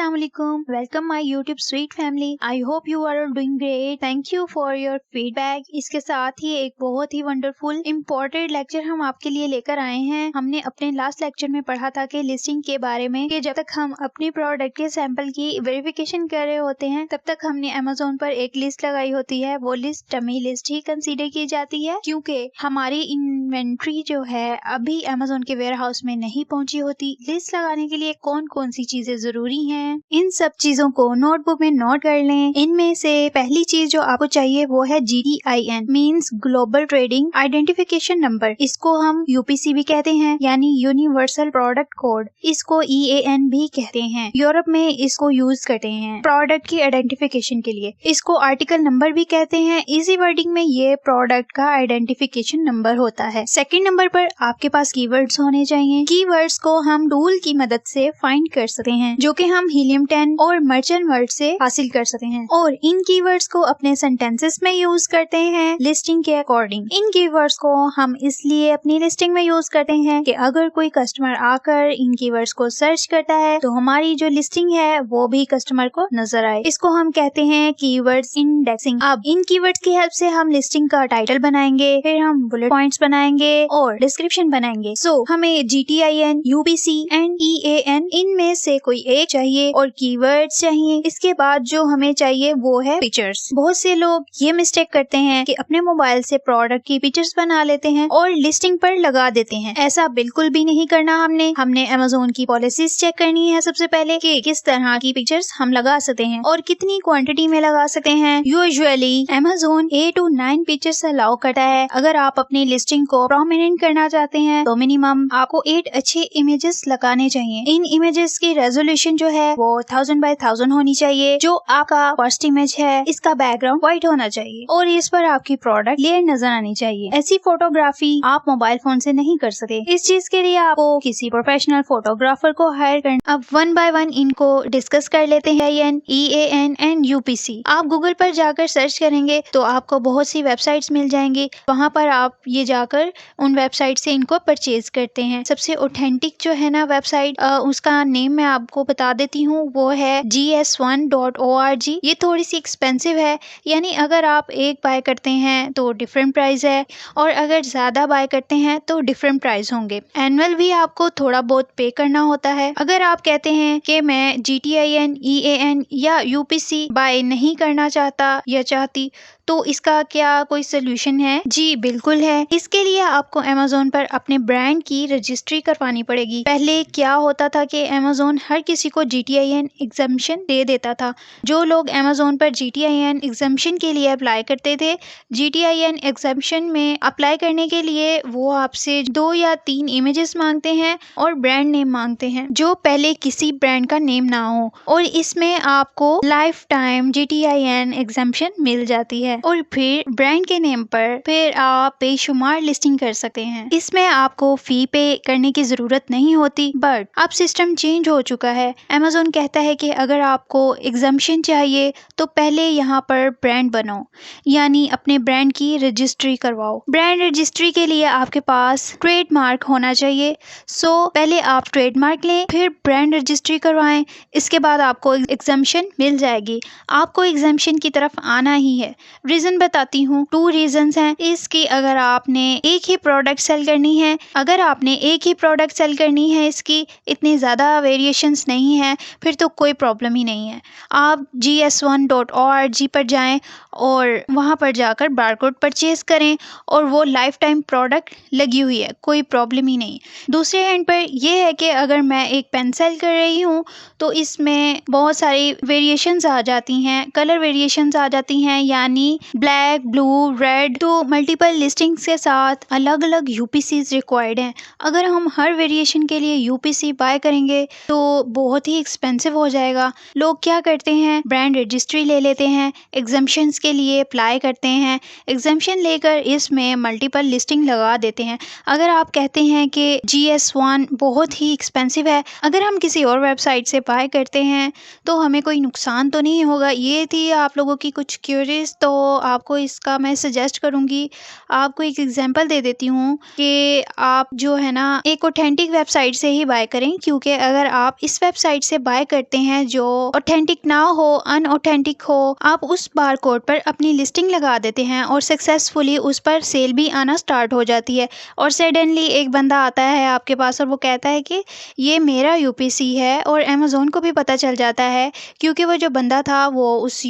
Assalamualaikum. Welcome my YouTube sweet family. I hope you are all doing great. Thank you for your feedback. इसके साथ ही एक बहुत ही wonderful important lecture हम आपके लिए लेकर आए हैं। हमने अपने लास्ट लेक्चर में पढ़ा था कि लिस्टिंग के बारे में कि जब तक हम अपनी प्रोडक्ट के सैंपल की वेरिफिकेशन कर रहे होते हैं तब तक हमने Amazon पर एक लिस्ट लगाई होती है। वो लिस्ट डमी लिस्ट ही कंसीडर की जाती है क्योंकि हमारी इन्वेंट्री जो है अभी Amazon के वेयर हाउस में नहीं पहुंची होती। लिस्ट लगाने के लिए कौन कौन सी चीजें जरूरी हैं, इन सब चीजों को नोटबुक में नोट कर लें। इनमें से पहली चीज जो आपको चाहिए वो है GTIN means global trading identification number. इसको हम UPC भी कहते हैं यानी यूनिवर्सल प्रोडक्ट कोड। इसको EAN भी कहते हैं। यूरोप में इसको यूज करते हैं प्रोडक्ट की आइडेंटिफिकेशन के लिए। इसको आर्टिकल नंबर भी कहते हैं। इजी वर्डिंग में ये प्रोडक्ट का आइडेंटिफिकेशन नंबर होता है। सेकंड नंबर पर आपके पास कीवर्ड्स होने चाहिए। कीवर्ड्स को हम टूल की मदद से फाइंड कर सकते हैं जो कि हम हीलियम 10 और मर्चेंट वर्ड से हासिल कर सकते हैं और इन कीवर्ड्स को अपने सेंटेंसेस में यूज करते हैं लिस्टिंग के अकॉर्डिंग। इन कीवर्ड्स को हम इसलिए अपनी लिस्टिंग में यूज करते हैं कि अगर कोई कस्टमर आकर इन कीवर्ड्स को सर्च करता है तो हमारी जो लिस्टिंग है वो भी कस्टमर को नजर आए। इसको हम कहते हैं कीवर्ड्स इंडेक्सिंग। अब इन कीवर्ड्स की हेल्प से हम लिस्टिंग का टाइटल बनाएंगे, फिर हम बुलेट पॉइंट्स बनाएंगे और डिस्क्रिप्शन बनाएंगे। सो हमें GTIN, UPC एंड EAN इनमें से कोई एक चाहिए और कीवर्ड्स चाहिए। इसके बाद जो हमें चाहिए वो है पिक्चर्स। बहुत से लोग ये मिस्टेक करते हैं कि अपने मोबाइल से प्रोडक्ट की पिक्चर्स बना लेते हैं और लिस्टिंग पर लगा देते हैं। ऐसा बिल्कुल भी नहीं करना। हमने Amazon की पॉलिसीज चेक करनी है सबसे पहले कि किस तरह की पिक्चर्स हम लगा सकते हैं और कितनी क्वांटिटी में लगा सकते हैं। Usually Amazon 8 to 9 pictures allow करता है। अगर आप अपनी लिस्टिंग को प्रोमिनेंट करना चाहते हैं तो मिनिमम आपको 8 अच्छे इमेजेस लगाने चाहिए। इन इमेजेस की रेजोल्यूशन जो है वो 1000 by 1000 होनी चाहिए। जो आपका फर्स्ट इमेज है इसका बैकग्राउंड व्हाइट होना चाहिए और इस पर आपकी प्रोडक्ट क्लियर नजर आनी चाहिए। ऐसी फोटोग्राफी आप मोबाइल फोन से नहीं कर सकते। इस चीज के लिए आपको किसी प्रोफेशनल फोटोग्राफर को हायर करना। अब वन बाय वन इनको डिस्कस कर लेते हैं। EAN and UPC। आप गूगल पर जाकर सर्च करेंगे तो आपको बहुत सी वेबसाइट्स मिल जाएंगी। वहाँ पर आप ये जाकर उन वेबसाइट से इनको परचेज करते हैं। सबसे ऑथेंटिक जो है ना वेबसाइट, उसका नेम मैं आपको बता देती हूँ, वो है GS1.org। ये थोड़ी सी एक्सपेंसिव है, यानी अगर आप एक बाय करते हैं तो डिफरेंट प्राइस है और अगर ज्यादा बाय करते हैं तो डिफरेंट प्राइस होंगे। एनुअल भी आपको थोड़ा बहुत पे करना होता है। अगर आप कहते हैं कि मैं GTIN, EAN या UPC बाय नहीं करना चाहता या चाहती तो इसका क्या कोई सोल्यूशन है? जी बिल्कुल है। इसके लिए आपको Amazon पर अपने ब्रांड की रजिस्ट्री करवानी पड़ेगी। पहले क्या होता था कि Amazon हर किसी को GTIN एग्जम्पशन दे देता था। जो लोग Amazon पर GTIN एग्जम्पशन के लिए अप्लाई करते थे, GTIN एग्जम्पशन में अप्लाई करने के लिए वो आपसे 2 या 3 इमेजेस मांगते हैं और ब्रांड नेम मांगते हैं जो पहले किसी ब्रांड का नेम ना हो और इसमें आपको लाइफ टाइम GTIN एग्जम्पशन मिल जाती है और फिर ब्रांड के नेम पर फिर आप बेशुमार लिस्टिंग कर सकते हैं। इसमें आपको फी पे करने की जरूरत नहीं होती। बट अब सिस्टम चेंज हो चुका है। Amazon कहता है कि अगर आपको एग्जम्पशन चाहिए तो पहले यहाँ पर ब्रांड बनाओ, यानी अपने ब्रांड की रजिस्ट्री करवाओ। ब्रांड रजिस्ट्री के लिए आपके पास ट्रेडमार्क होना चाहिए। सो पहले आप ट्रेडमार्क लें, फिर ब्रांड रजिस्ट्री करवाएं। इसके बाद आपको एग्जम्पशन मिल जाएगी। आपको एग्जम्पशन की तरफ आना ही है। रीजन बताती हूँ, 2 रीजंस हैं इसकी। अगर आपने एक ही प्रोडक्ट सेल करनी है, इसकी इतनी ज्यादा वेरिएशंस नहीं है, फिर तो कोई प्रॉब्लम ही नहीं है। आप GS1.org पर जाएं और वहां पर जाकर बारकोड परचेज करें और वो लाइफ टाइम प्रोडक्ट लगी हुई है, कोई प्रॉब्लम ही नहीं। दूसरे हैंड पर यह है कि अगर मैं एक पेन सेल कर रही हूँ तो इसमें बहुत सारी वेरिएशंस आ जाती हैं, कलर वेरिएशंस आ जाती हैं, यानी ब्लैक, ब्लू, रेड। तो मल्टीपल लिस्टिंग्स के साथ अलग अलग UPCs रिक्वायर्ड हैं। अगर हम हर वेरिएशन के लिए UPC बाय करेंगे तो बहुत ही एक्सपेंसिव हो जाएगा। लोग क्या करते हैं, ब्रांड रजिस्ट्री ले लेते हैं, एग्जम्पशंस के लिए अप्लाई करते हैं, एग्जम्पशन लेकर इसमें मल्टीपल लिस्टिंग लगा देते हैं। अगर आप कहते हैं कि GS1 बहुत ही एक्सपेंसिव है, अगर हम किसी और वेबसाइट से बाय करते हैं तो हमें कोई नुकसान तो नहीं होगा। ये थी आप लोगों की कुछ क्यूरीज। तो आपको इसका मैं सजेस्ट करूँगी, आपको एक एग्जांपल दे देती हूँ कि आप जो है ना एक ऑथेंटिक वेबसाइट से ही बाय करें, क्योंकि अगर आप इस वेबसाइट से बाय करते हैं जो ऑथेंटिक ना हो, अनऑथेंटिक हो, आप उस बार कोड पर अपनी लिस्टिंग लगा देते हैं और सक्सेसफुली उस पर सेल भी आना स्टार्ट हो जाती है और सडनली एक बंदा आता है आपके पास और वो कहता है कि ये मेरा यूपीसी है, और अमेज़ोन को भी पता चल जाता है क्योंकि वो जो बंदा था वो उस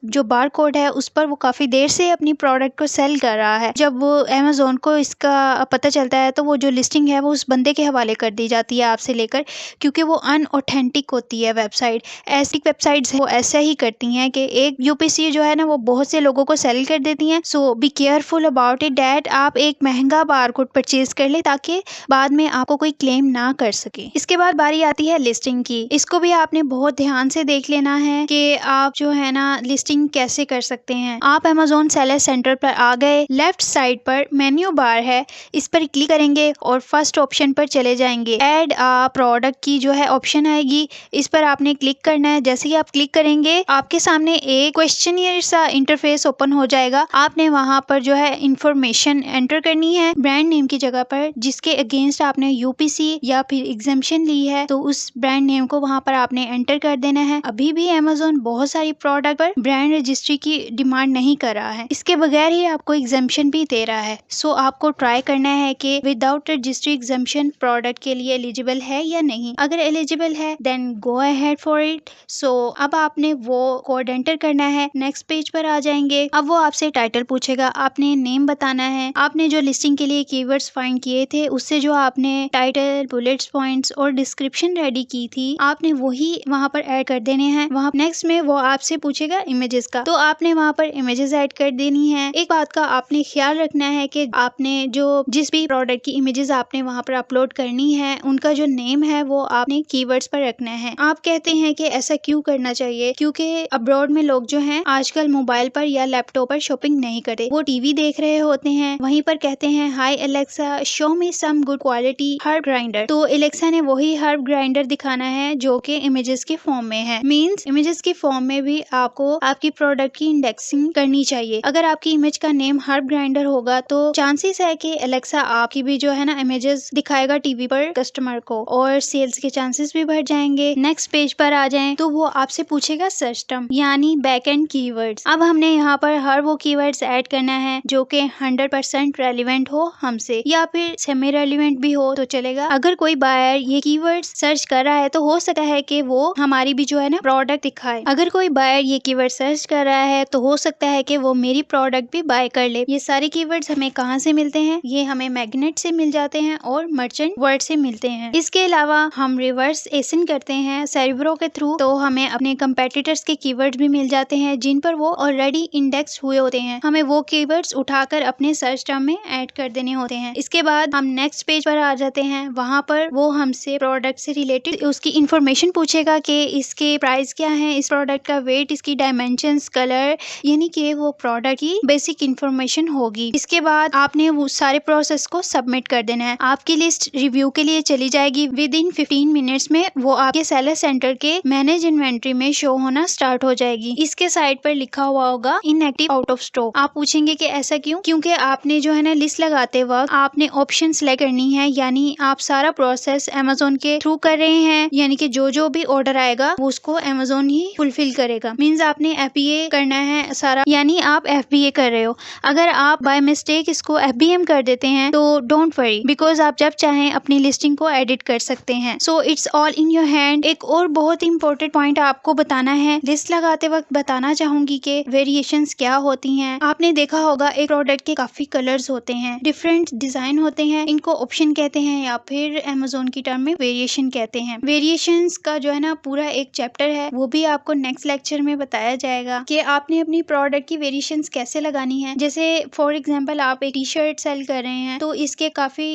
जो बार कोड है उस पर वो काफ़ी देर से अपनी प्रोडक्ट को सेल कर रहा है। जब वो अमेज़ोन को इसका पता चलता है तो वो जो लिस्टिंग है वो उस बंदे के हवाले कर दी जाती है आपसे लेकर, क्योंकि वो अनऑथेंटिक होती है वेबसाइट। ऐसी वेबसाइट्स वो ऐसा ही करती हैं कि एक यूपीसी जो है ना वो बहुत से लोगों को सेल कर देती हैं। So be careful about it that आप एक महंगा बार कोड परचेज कर ले ताकि बाद में आपको कोई क्लेम ना कर सके। इसके बाद बारी आती है लिस्टिंग की। इसको भी आपने बहुत ध्यान से देख लेना है कि आप जो है ना लिस्टिंग कैसे कर सकते हैं। आप अमेज़ोन सेलर सेंटर पर आ गए, लेफ्ट साइड पर मेन्यू बार है, इस पर क्लिक करेंगे और फर्स्ट ऑप्शन पर चले जाएंगे। ऐड आ प्रोडक्ट की जो है ऑप्शन आएगी, इस पर आपने क्लिक करना है। जैसे ही आप क्लिक करेंगे आपके सामने एक क्वेश्चनियर सा इंटरफेस ओपन हो जाएगा। आपने वहां पर जो है इंफॉर्मेशन एंटर करनी है ब्रांड नेम की जगह पर, जिसके अगेंस्ट आपने यूपीसी या फिर एग्जम्पशन ली है तो उस ब्रांड नेम को वहां पर आपने एंटर कर देना है। अभी भी अमेज़ोन बहुत सारी प्रोडक्ट पर ब्रांड रजिस्ट्री की डिमांड नहीं कर रहा है, इसके बगैर ही आपको एग्जम्पशन भी दे रहा है। सो आपको ट्राई करना है कि विदाउट रजिस्ट्री एग्जम्पशन प्रोडक्ट के लिए एलिजिबल है या नहीं। अगर एलिजिबल है then go ahead for it. So अब आपने वो कोड एंटर करना है। नेक्स्ट पेज पर आ जाएंगे। अब वो आपसे टाइटल पूछेगा, आपने नेम बताना है। आपने जो लिस्टिंग के लिए कीवर्ड्स फाइंड किए थे उससे जो आपने टाइटल, बुलेट्स पॉइंट्स और डिस्क्रिप्शन रेडी की थी आपने वही वहां पर ऐड कर देने हैं। वहां नेक्स्ट में वो आपसे पूछेगा इमेजेस का, तो आपने वहां पर इमेजेस ऐड कर देनी है। एक बात का आपने ख्याल रखना है कि आपने जो जिस भी प्रोडक्ट की इमेजेस आपने वहां पर अपलोड करनी है उनका जो नेम है वो आपने कीवर्ड्स पर रखना है। आप कहते हैं कि ऐसा क्यों करना चाहिए, क्योंकि अब्रॉड में लोग जो हैं आजकल मोबाइल पर या लैपटॉप पर शॉपिंग नहीं करते, वो टीवी देख रहे होते हैं, वहीं पर कहते हैं hi Alexa show me some good quality herb grinder. तो एलेक्सा ने वही हर्ब ग्राइंडर दिखाना है जो कि इमेजेस के फॉर्म में है। मींस इमेजेस के फॉर्म में भी आपको आपकी प्रोडक्ट की इंडेक्सिंग करनी चाहिए। अगर आपकी इमेज का नेम हर्ब ग्राइंडर होगा तो चांसेस है कि एलेक्सा आपकी भी जो है ना इमेजेस दिखाएगा टीवी पर कस्टमर को, और सेल्स के चांसेस भी बढ़ जाएंगे। नेक्स्ट पेज पर आ जाएं तो वो आपसे पूछेगा सर्च टर्म यानी बैक एंड कीवर्ड्स। अब हमने यहाँ पर हर वो कीवर्ड्स ऐड करना है जो कि 100% रेलिवेंट हो हमसे, या फिर सेमी रेलिवेंट भी हो तो चलेगा। अगर कोई बायर ये कीवर्ड्स सर्च कर रहा है तो हो सकता है कि वो हमारी भी जो है ना प्रोडक्ट दिखाए। अगर कोई बायर ये कीवर्ड सर्च कर रहा है तो हो सकता है कि वो मेरी प्रोडक्ट भी बाय कर ले। ये सारे कीवर्ड्स हमें कहाँ से मिलते हैं? ये हमें मैग्नेट से मिल जाते हैं और मर्चेंट वर्ड से मिलते हैं। इसके अलावा हम रिवर्स एसिन करते हैं सेरिब्रो के थ्रू, तो हमें अपने कंपेटिटर्स के कीवर्ड्स भी मिल जाते हैं जिन पर वो ऑलरेडी इंडेक्स हुए होते हैं। हमें वो कीवर्ड्स उठाकर अपने सर्च टर्म में ऐड कर देने होते हैं। इसके बाद हम नेक्स्ट पेज पर आ जाते हैं। वहां पर वो हमसे प्रोडक्ट से रिलेटेड उसकी इंफॉर्मेशन पूछेगा कि इसके प्राइस क्या है, इस प्रोडक्ट का वेट, इसकी डायमेंशंस, कलर, यानी कि वो प्रोडक्ट की बेसिक इंफॉर्मेशन होगी। इसके बाद आपने वो सारे प्रोसेस को सबमिट कर देना है। आपकी लिस्ट रिव्यू के लिए चली जाएगी। विद इन 15 मिनट्स में वो आपके सेलर सेंटर के मैनेज इन्वेंट्री में शो होना स्टार्ट हो जाएगी। इसके साइड पर लिखा हुआ होगा इनएक्टिव आउट ऑफ स्टॉक। आप पूछेंगे कि ऐसा क्यों? क्योंकि आपने जो है ना लिस्ट लगाते वक्त आपने ऑप्शन सेलेक्ट करनी है, यानी आप सारा प्रोसेस अमेज़ोन के थ्रू कर रहे हैं, यानी कि जो भी ऑर्डर आएगा वो उसको अमेज़ोन ही फुलफिल करेगा। मींस आपने एफबीए करना है सारा, यानी आप एफबीए कर रहे हो। अगर आप बाय मिस्टेक इसको एफबीएम कर देते हैं तो डोंट वरी, बिकॉज आप जब चाहें अपनी लिस्टिंग को एडिट कर सकते हैं। So it's all in your hand. एक और बहुत इंपॉर्टेंट पॉइंट आपको बताना है, लिस्ट लगाते वक्त बताना चाहूंगी कि वेरिएशंस क्या होती हैं। आपने देखा होगा एक प्रोडक्ट के काफी कलर्स होते हैं, डिफरेंट डिजाइन होते हैं, इनको ऑप्शन कहते हैं या फिर अमेज़ोन की टर्म में वेरिएशन कहते हैं। वेरिएशंस का जो है ना पूरा एक चैप्टर है, वो भी आपको नेक्स्ट लेक्चर में बताया जाएगा कि आपने अपनी प्रोडक्ट की वेरिएशंस कैसे लगानी है। जैसे फॉर एग्जांपल आप एक टी शर्ट सेल कर रहे हैं तो इसके काफी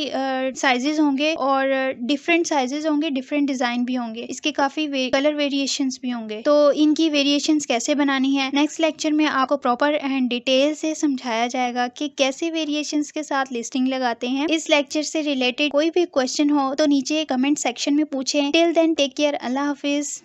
साइजेस होंगे और डिफरेंट साइजेस होंगे, डिफरेंट डिजाइन भी होंगे, इसके काफी कलर वेरिएशंस भी होंगे। तो इनकी वेरिएशंस कैसे बनानी है नेक्स्ट लेक्चर में आपको प्रॉपर एंड डिटेल से समझाया जाएगा कि कैसे वेरिएशंस के साथ लिस्टिंग लगाते हैं। इस लेक्चर से रिलेटेड कोई भी क्वेश्चन हो तो नीचे कमेंट सेक्शन में पूछें। टिल देन टेक केयर, अल्लाह हाफिज।